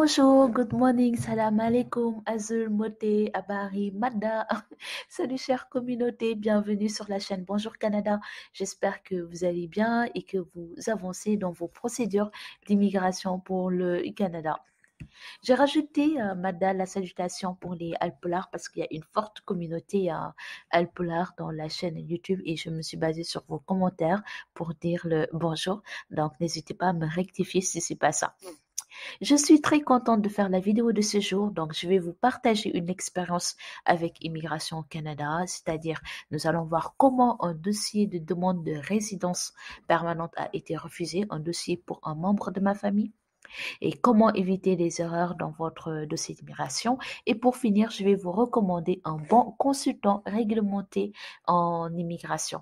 Bonjour, good morning, salam alaikum, Azul, Moté, Abari, Mada. Salut chère communauté, bienvenue sur la chaîne Bonjour Canada. J'espère que vous allez bien et que vous avancez dans vos procédures d'immigration pour le Canada. J'ai rajouté, Mada, la salutation pour les Alpolars parce qu'il y a une forte communauté Alpolar dans la chaîne YouTube et je me suis basée sur vos commentaires pour dire le bonjour. Donc, n'hésitez pas à me rectifier si c'est pas ça. Je suis très contente de faire la vidéo de ce jour, donc je vais vous partager une expérience avec Immigration au Canada, c'est-à-dire nous allons voir comment un dossier de demande de résidence permanente a été refusé, un dossier pour un membre de ma famille, et comment éviter les erreurs dans votre dossier d'immigration. Et pour finir, je vais vous recommander un bon consultant réglementé en immigration.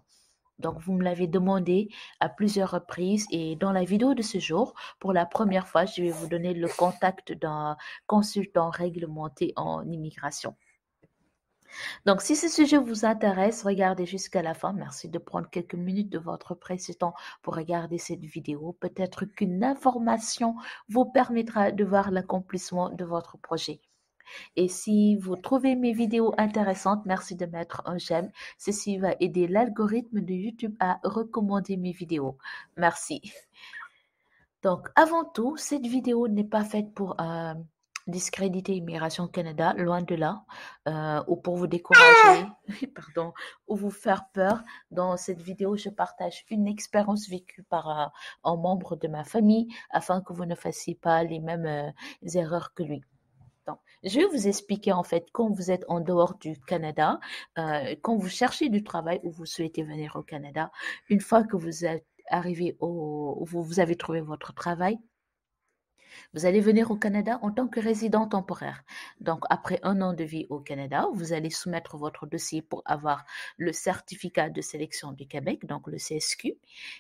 Donc, vous me l'avez demandé à plusieurs reprises et dans la vidéo de ce jour, pour la première fois, je vais vous donner le contact d'un consultant réglementé en immigration. Donc, si ce sujet vous intéresse, regardez jusqu'à la fin. Merci de prendre quelques minutes de votre précieux temps pour regarder cette vidéo. Peut-être qu'une information vous permettra de voir l'accomplissement de votre projet. Et si vous trouvez mes vidéos intéressantes, merci de mettre un j'aime. Ceci va aider l'algorithme de YouTube à recommander mes vidéos. Merci. Donc, avant tout, cette vidéo n'est pas faite pour discréditer Immigration Canada, loin de là, ou pour vous décourager, pardon, ou vous faire peur. Dans cette vidéo, je partage une expérience vécue par un membre de ma famille afin que vous ne fassiez pas les mêmes erreurs que lui. Donc, je vais vous expliquer en fait quand vous êtes en dehors du Canada, quand vous cherchez du travail ou vous souhaitez venir au Canada, une fois que vous êtes arrivé vous avez trouvé votre travail, vous allez venir au Canada en tant que résident temporaire. Donc, après 1 an de vie au Canada, vous allez soumettre votre dossier pour avoir le certificat de sélection du Québec, donc le CSQ.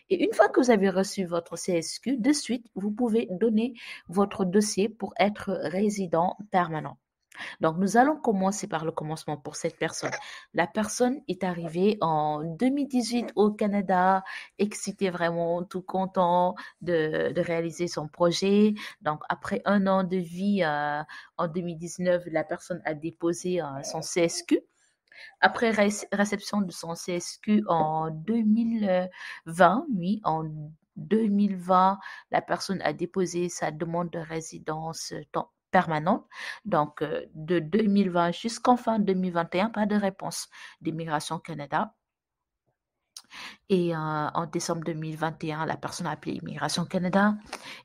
Et une fois que vous avez reçu votre CSQ, de suite, vous pouvez donner votre dossier pour être résident permanent. Donc, nous allons commencer par le commencement pour cette personne. La personne est arrivée en 2018 au Canada, excité, vraiment tout content de réaliser son projet. Donc, après 1 an de vie en 2019, la personne a déposé son CSQ. Après réception de son CSQ en 2020, oui, en 2020, la personne a déposé sa demande de résidence permanente. Donc, de 2020 jusqu'en fin 2021, pas de réponse d'Immigration Canada. Et en décembre 2021, la personne a appelé Immigration Canada.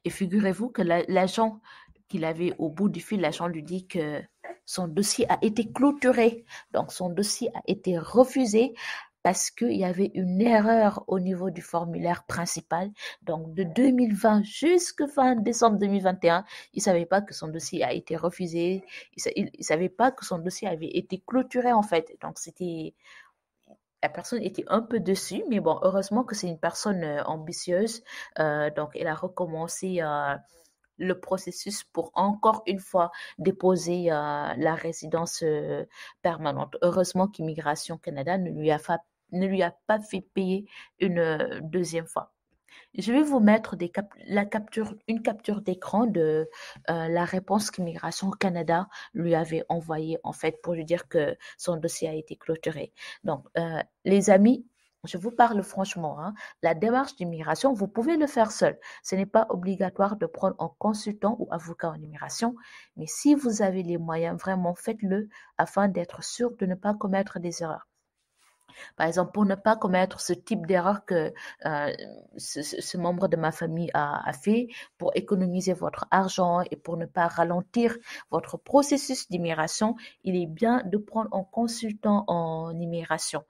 Et figurez-vous que l'agent qu'il avait au bout du fil, l'agent lui dit que son dossier a été clôturé. Donc, son dossier a été refusé parce qu'il y avait une erreur au niveau du formulaire principal. Donc, de 2020 jusqu'à fin décembre 2021, il ne savait pas que son dossier a été refusé. Il ne savait pas que son dossier avait été clôturé, en fait. Donc, la personne était un peu dessus, mais bon, heureusement que c'est une personne ambitieuse. Donc, elle a recommencé le processus pour encore une fois déposer la résidence permanente. Heureusement qu'Immigration Canada ne lui a pas fait payer une deuxième fois. Je vais vous mettre une capture d'écran de la réponse qu'Immigration Canada lui avait envoyée en fait pour lui dire que son dossier a été clôturé. Donc, les amis, je vous parle franchement, hein, la démarche d'immigration, vous pouvez le faire seul. Ce n'est pas obligatoire de prendre un consultant ou avocat en immigration, mais si vous avez les moyens, vraiment faites-le afin d'être sûr de ne pas commettre des erreurs. Par exemple, pour ne pas commettre ce type d'erreur que ce membre de ma famille a fait, pour économiser votre argent et pour ne pas ralentir votre processus d'immigration, il est bien de prendre un consultant en immigration.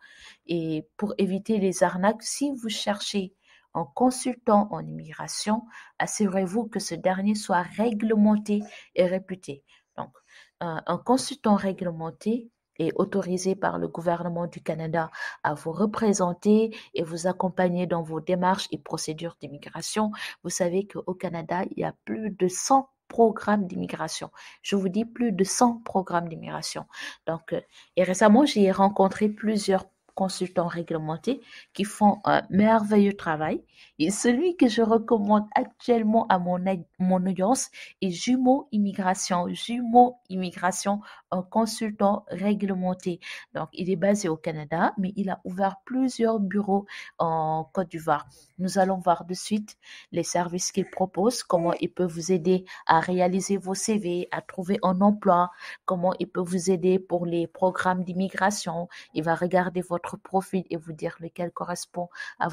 Et pour éviter les arnaques, si vous cherchez un consultant en immigration, assurez-vous que ce dernier soit réglementé et réputé. Donc, un consultant réglementé est autorisé par le gouvernement du Canada à vous représenter et vous accompagner dans vos démarches et procédures d'immigration. Vous savez qu'au Canada, il y a plus de 100 programmes d'immigration. Je vous dis plus de 100 programmes d'immigration. Donc, et récemment, j'ai rencontré plusieurs consultants réglementés qui font un merveilleux travail. Et celui que je recommande actuellement à mon audience est Jumeaux Immigration. Jumeaux Immigration, un consultant réglementé. Donc, il est basé au Canada, mais il a ouvert plusieurs bureaux en Côte d'Ivoire. Nous allons voir de suite les services qu'il propose, comment il peut vous aider à réaliser vos CV, à trouver un emploi, comment il peut vous aider pour les programmes d'immigration. Il va regarder votre profil et vous dire lequel correspond à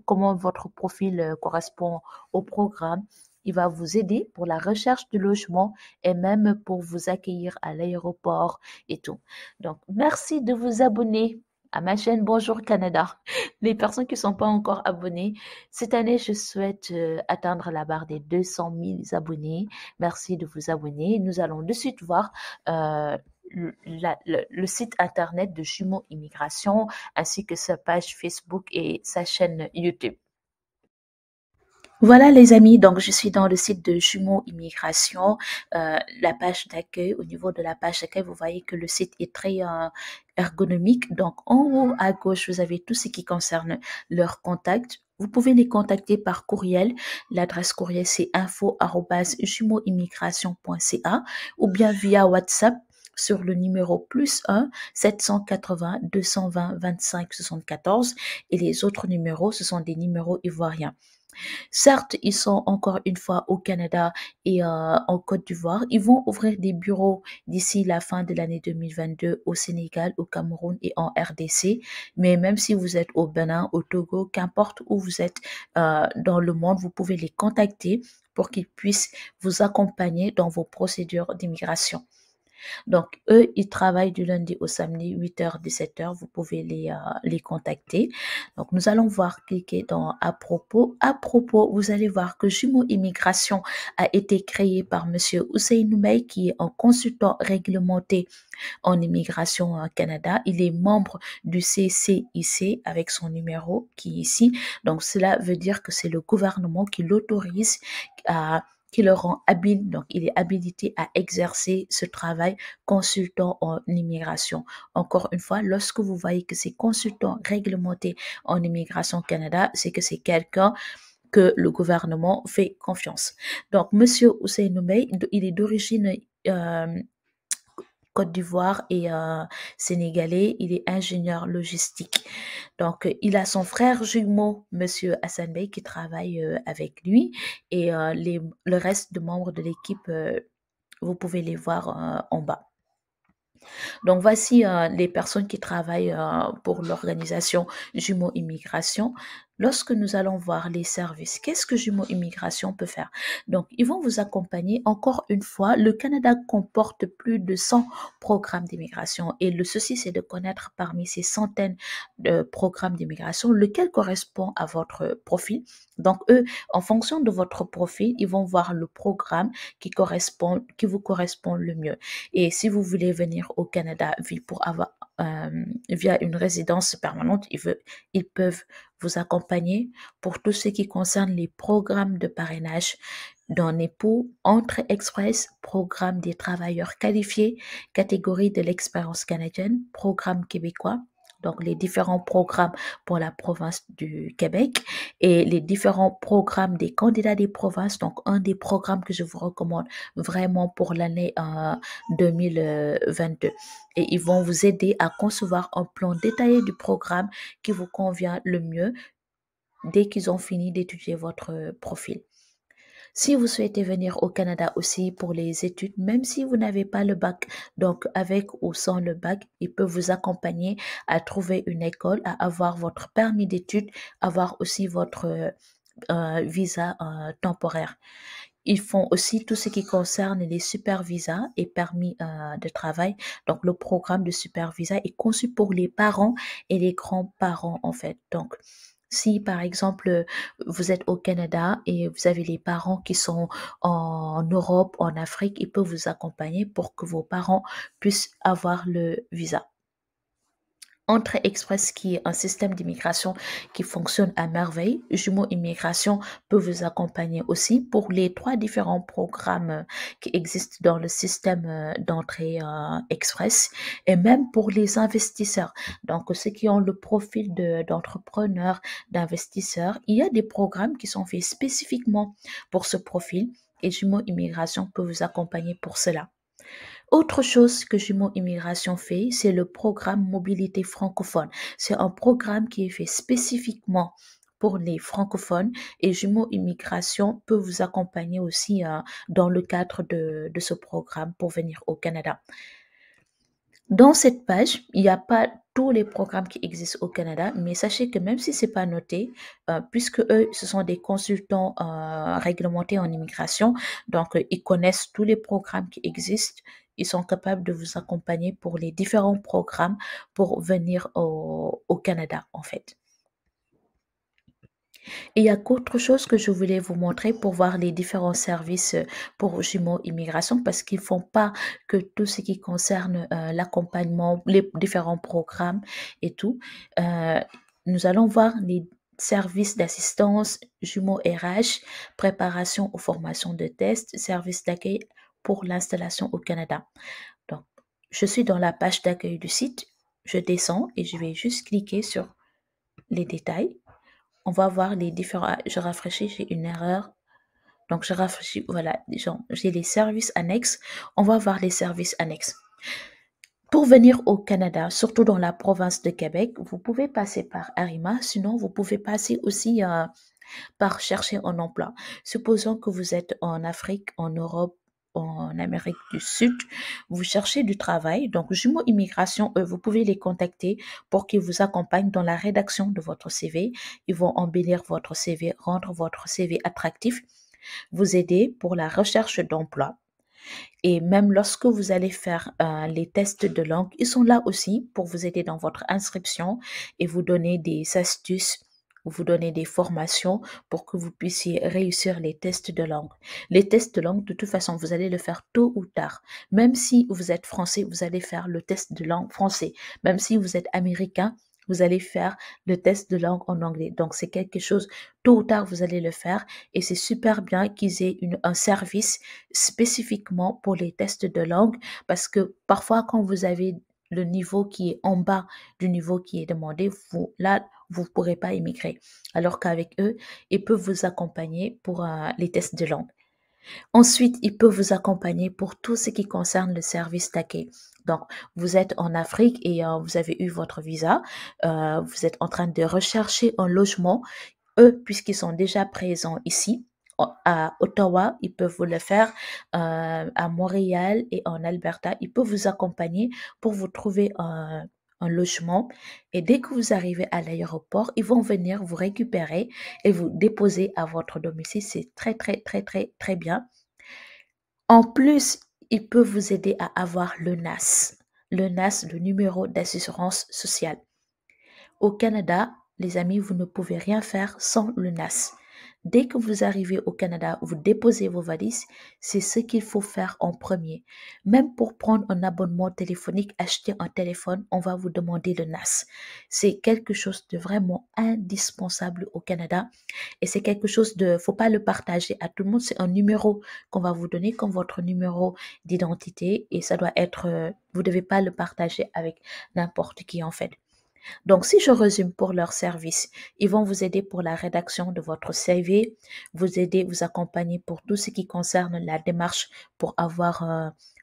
comment votre profil correspond au programme. Il va vous aider pour la recherche de logement et même pour vous accueillir à l'aéroport et tout. Donc, merci de vous abonner à ma chaîne Bonjour Canada. Les personnes qui ne sont pas encore abonnées, cette année, je souhaite atteindre la barre des 200 000 abonnés. Merci de vous abonner. Nous allons de suite voir le site internet de Jumeaux Immigration ainsi que sa page Facebook et sa chaîne YouTube. Voilà les amis, donc je suis dans le site de Jumeaux Immigration, la page d'accueil. Au niveau de la page d'accueil, vous voyez que le site est très ergonomique. Donc en haut à gauche, vous avez tout ce qui concerne leurs contacts. Vous pouvez les contacter par courriel. L'adresse courriel, c'est info@jumeauximmigration.ca ou bien via WhatsApp sur le numéro +1 780 220 25 74 et les autres numéros, ce sont des numéros ivoiriens. Certes, ils sont encore une fois au Canada et en Côte d'Ivoire. Ils vont ouvrir des bureaux d'ici la fin de l'année 2022 au Sénégal, au Cameroun et en RDC. Mais même si vous êtes au Bénin, au Togo, qu'importe où vous êtes dans le monde, vous pouvez les contacter pour qu'ils puissent vous accompagner dans vos procédures d'immigration. Donc, eux, ils travaillent du lundi au samedi, 8h, 17h. Vous pouvez les contacter. Donc, nous allons voir, cliquer dans À propos. À propos, vous allez voir que Jumeaux Immigration a été créé par Monsieur Ousseynou Mey, qui est un consultant réglementé en immigration au Canada. Il est membre du CCIC avec son numéro qui est ici. Donc, cela veut dire que c'est le gouvernement qui l'autorise qui le rend habile, donc il est habilité à exercer ce travail consultant en immigration. Encore une fois, lorsque vous voyez que c'est consultant réglementé en immigration au Canada, c'est que c'est quelqu'un que le gouvernement fait confiance. Donc, Monsieur Ousseynou Mey, il est d'origine Côte d'Ivoire et sénégalais. Il est ingénieur logistique. Donc, il a son frère jumeau, Monsieur Hassan Bey, qui travaille avec lui. Et le reste de membres de l'équipe, vous pouvez les voir en bas. Donc, voici les personnes qui travaillent pour l'organisation Jumeaux Immigration. Lorsque nous allons voir les services, qu'est-ce que Jumeaux Immigration peut faire? Donc, ils vont vous accompagner. Encore une fois, le Canada comporte plus de 100 programmes d'immigration et le souci, c'est de connaître parmi ces centaines de programmes d'immigration lequel correspond à votre profil. Donc, eux, en fonction de votre profil, ils vont voir le programme qui vous correspond le mieux. Et si vous voulez venir au Canada via une résidence permanente, ils peuvent vous accompagner pour tout ce qui concerne les programmes de parrainage d'un époux, Entrée Express, programme des travailleurs qualifiés, catégorie de l'expérience canadienne, programme québécois. Donc, les différents programmes pour la province du Québec et les différents programmes des candidats des provinces. Donc, un des programmes que je vous recommande vraiment pour l'année 2022. Et ils vont vous aider à concevoir un plan détaillé du programme qui vous convient le mieux dès qu'ils ont fini d'étudier votre profil. Si vous souhaitez venir au Canada aussi pour les études, même si vous n'avez pas le bac, donc avec ou sans le bac, ils peuvent vous accompagner à trouver une école, à avoir votre permis d'études, avoir aussi votre visa temporaire. Ils font aussi tout ce qui concerne les super visas et permis de travail. Donc, le programme de super visa est conçu pour les parents et les grands-parents, en fait. Donc, si par exemple vous êtes au Canada et vous avez les parents qui sont en Europe, en Afrique, ils peuvent vous accompagner pour que vos parents puissent avoir le visa. Entrée Express, qui est un système d'immigration qui fonctionne à merveille. Jumeaux Immigration peut vous accompagner aussi pour les trois différents programmes qui existent dans le système d'entrée express et même pour les investisseurs. Donc, ceux qui ont le profil d'entrepreneurs, d'investisseurs, il y a des programmes qui sont faits spécifiquement pour ce profil et Jumeaux Immigration peut vous accompagner pour cela. Autre chose que Jumeaux Immigration fait, c'est le programme Mobilité francophone. C'est un programme qui est fait spécifiquement pour les francophones et Jumeaux Immigration peut vous accompagner aussi dans le cadre de ce programme pour venir au Canada. Dans cette page, il n'y a pas tous les programmes qui existent au Canada, mais sachez que même si c'est pas noté, puisque eux, ce sont des consultants réglementés en immigration, donc ils connaissent tous les programmes qui existent, ils sont capables de vous accompagner pour les différents programmes pour venir au Canada, en fait. Et il y a qu'autre chose que je voulais vous montrer pour voir les différents services pour Jumeaux Immigration parce qu'ils font pas que tout ce qui concerne l'accompagnement, les différents programmes et tout. Euh, Nous allons voir les services d'assistance, Jumeaux RH, préparation aux formations de tests, services d'accueil pour l'installation au Canada. Donc, je suis dans la page d'accueil du site. Je descends et je vais juste cliquer sur les détails. On va voir les différents. Je rafraîchis, j'ai une erreur. Donc, je rafraîchis, voilà, j'ai les services annexes. On va voir les services annexes. Pour venir au Canada, surtout dans la province de Québec, vous pouvez passer par Arima. Sinon, vous pouvez passer aussi par chercher un emploi. Supposons que vous êtes en Afrique, en Europe, en Amérique du Sud, vous cherchez du travail. Donc, Jumeaux Immigration, eux, vous pouvez les contacter pour qu'ils vous accompagnent dans la rédaction de votre CV. Ils vont embellir votre CV, rendre votre CV attractif, vous aider pour la recherche d'emploi. Et même lorsque vous allez faire les tests de langue, ils sont là aussi pour vous aider dans votre inscription et vous donner des astuces, vous donner des formations pour que vous puissiez réussir les tests de langue. Les tests de langue, de toute façon, vous allez le faire tôt ou tard. Même si vous êtes français, vous allez faire le test de langue français. Même si vous êtes américain, vous allez faire le test de langue en anglais. Donc, c'est quelque chose, tôt ou tard, vous allez le faire. Et c'est super bien qu'ils aient un service spécifiquement pour les tests de langue parce que parfois, quand vous avez le niveau qui est en bas du niveau qui est demandé, vous ne pourrez pas immigrer. Alors qu'avec eux, ils peuvent vous accompagner pour les tests de langue. Ensuite, ils peuvent vous accompagner pour tout ce qui concerne le service d'accueil. Donc, vous êtes en Afrique et vous avez eu votre visa. Vous êtes en train de rechercher un logement. Eux, puisqu'ils sont déjà présents ici, à Ottawa, ils peuvent vous le faire, à Montréal et en Alberta, ils peuvent vous accompagner pour vous trouver un logement. Et dès que vous arrivez à l'aéroport, ils vont venir vous récupérer et vous déposer à votre domicile. C'est très, très, très, très, très bien. En plus, ils peuvent vous aider à avoir le NAS. Le NAS, le numéro d'assurance sociale. Au Canada, les amis, vous ne pouvez rien faire sans le NAS. Dès que vous arrivez au Canada, vous déposez vos valises, c'est ce qu'il faut faire en premier. Même pour prendre un abonnement téléphonique, acheter un téléphone, on va vous demander le NAS. C'est quelque chose de vraiment indispensable au Canada et c'est quelque chose faut pas le partager à tout le monde. C'est un numéro qu'on va vous donner comme votre numéro d'identité et ça doit être, vous devez pas le partager avec n'importe qui en fait. Donc, si je résume pour leur service, ils vont vous aider pour la rédaction de votre CV, vous aider, vous accompagner pour tout ce qui concerne la démarche pour avoir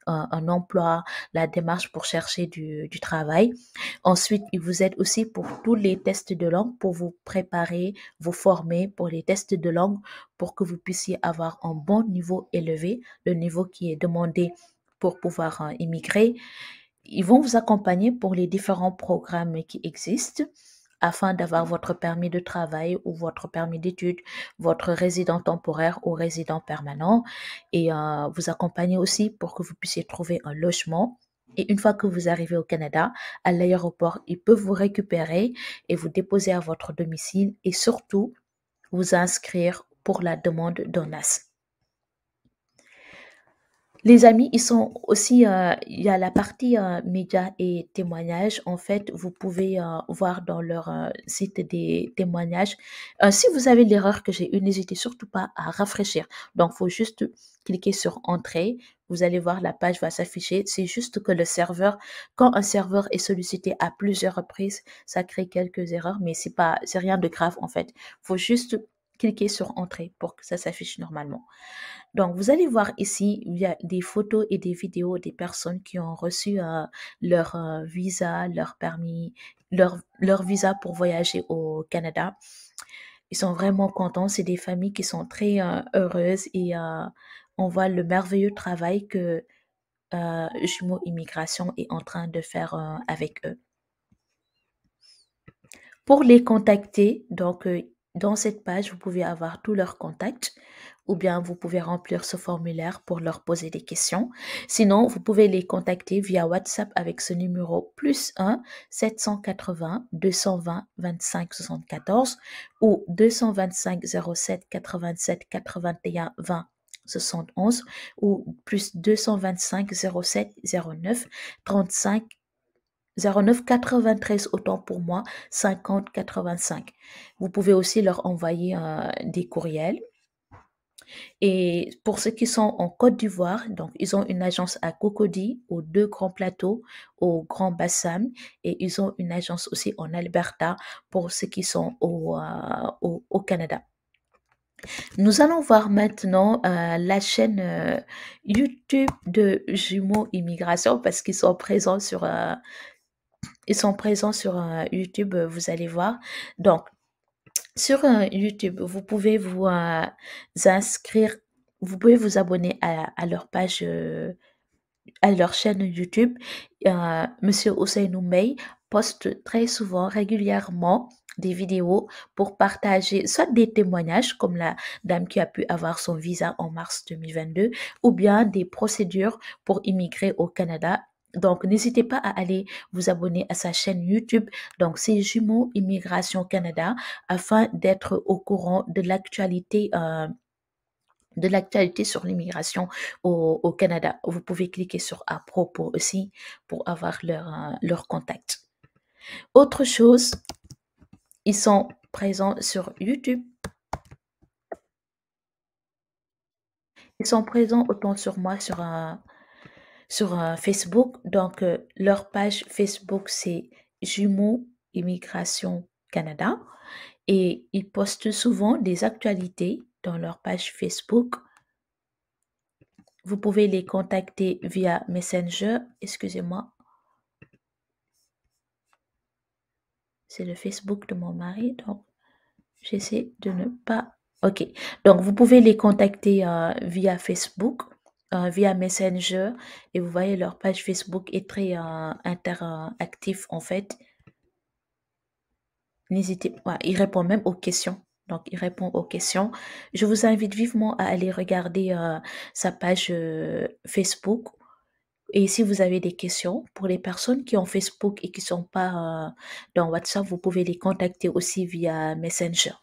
un emploi, la démarche pour chercher du travail. Ensuite, ils vous aident aussi pour tous les tests de langue, pour vous préparer, vous former pour les tests de langue, pour que vous puissiez avoir un bon niveau élevé, le niveau qui est demandé pour pouvoir immigrer. Ils vont vous accompagner pour les différents programmes qui existent afin d'avoir votre permis de travail ou votre permis d'études, votre résident temporaire ou résident permanent et vous accompagner aussi pour que vous puissiez trouver un logement. Et une fois que vous arrivez au Canada, à l'aéroport, ils peuvent vous récupérer et vous déposer à votre domicile et surtout vous inscrire pour la demande d'un AS. Les amis, ils sont aussi, il y a la partie médias et témoignages. En fait, vous pouvez voir dans leur site des témoignages. Si vous avez l'erreur que j'ai eue, n'hésitez surtout pas à rafraîchir. Donc, faut juste cliquer sur Entrée. Vous allez voir, la page va s'afficher. C'est juste que le serveur, quand un serveur est sollicité à plusieurs reprises, ça crée quelques erreurs, mais c'est rien de grave en fait. Faut juste cliquer sur Entrée pour que ça s'affiche normalement. Donc, vous allez voir ici, il y a des photos et des vidéos des personnes qui ont reçu leur visa, leur permis, leur visa pour voyager au Canada. Ils sont vraiment contents. C'est des familles qui sont très heureuses et on voit le merveilleux travail que Jumeaux Immigration est en train de faire avec eux. Pour les contacter, donc dans cette page, vous pouvez avoir tous leurs contacts ou bien vous pouvez remplir ce formulaire pour leur poser des questions. Sinon, vous pouvez les contacter via WhatsApp avec ce numéro +1 780 220 25 74 ou 225 07 87 81 20 71 ou plus 225 07 09 35 09 93, autant pour moi, 50 85. Vous pouvez aussi leur envoyer des courriels. Et pour ceux qui sont en Côte d'Ivoire, donc ils ont une agence à Cocody, aux deux grands plateaux, au Grand Bassam, et ils ont une agence aussi en Alberta pour ceux qui sont au Canada. Nous allons voir maintenant la chaîne YouTube de Jumeaux Immigration parce qu'ils sont présents sur YouTube, vous allez voir. Donc, sur YouTube, vous pouvez vous inscrire, vous pouvez vous abonner à leur page, à leur chaîne YouTube. Monsieur Ousseynou Mey poste très souvent, régulièrement, des vidéos pour partager soit des témoignages comme la dame qui a pu avoir son visa en mars 2022 ou bien des procédures pour immigrer au Canada. Donc, n'hésitez pas à aller vous abonner à sa chaîne YouTube. Donc, c'est Jumeaux Immigration Canada afin d'être au courant de l'actualité sur l'immigration au Canada. Vous pouvez cliquer sur à propos aussi pour avoir leur contact. Autre chose, ils sont présents sur YouTube. Ils sont présents autant sur moi sur Facebook. Donc, leur page Facebook, c'est Jumeaux Immigration Canada. Et ils postent souvent des actualités dans leur page Facebook. Vous pouvez les contacter via Messenger. Excusez-moi. C'est le Facebook de mon mari. Donc, j'essaie de ne pas... OK. Donc, vous pouvez les contacter via Facebook, via Messenger. Et vous voyez, leur page Facebook est très interactive en fait. N'hésitez pas. Il répond même aux questions. Donc, il répond aux questions. Je vous invite vivement à aller regarder sa page Facebook. Et si vous avez des questions, pour les personnes qui ont Facebook et qui ne sont pas dans WhatsApp, vous pouvez les contacter aussi via Messenger.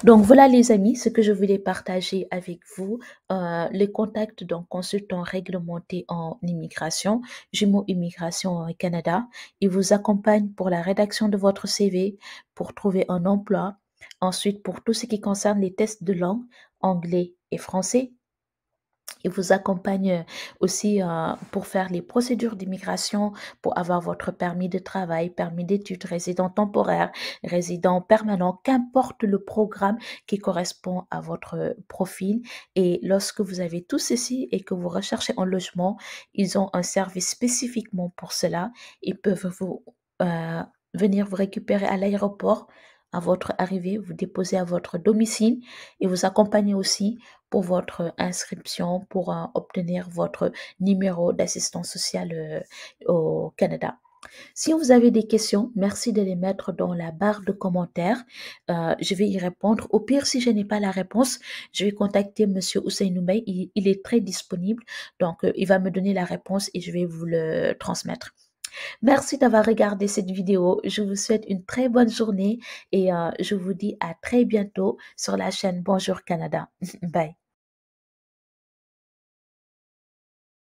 Donc voilà les amis, ce que je voulais partager avec vous, les contacts d'un consultant réglementé en immigration, Jumeaux Immigration Canada. Il vous accompagne pour la rédaction de votre CV, pour trouver un emploi. Ensuite, pour tout ce qui concerne les tests de langue, anglais et français. Il vous accompagne aussi pour faire les procédures d'immigration, pour avoir votre permis de travail, permis d'études, résident temporaire, résident permanent, qu'importe le programme qui correspond à votre profil. Et lorsque vous avez tout ceci et que vous recherchez un logement, ils ont un service spécifiquement pour cela. Ils peuvent venir vous récupérer à l'aéroport à votre arrivée, vous déposer à votre domicile et vous accompagner aussi pour votre inscription, pour obtenir votre numéro d'assistance sociale au Canada. Si vous avez des questions, merci de les mettre dans la barre de commentaires. Je vais y répondre. Au pire, si je n'ai pas la réponse, je vais contacter Monsieur Ousseynou Mey. Il est très disponible. Donc, il va me donner la réponse et je vais vous le transmettre. Merci d'avoir regardé cette vidéo. Je vous souhaite une très bonne journée et je vous dis à très bientôt sur la chaîne Bonjour Canada. Bye.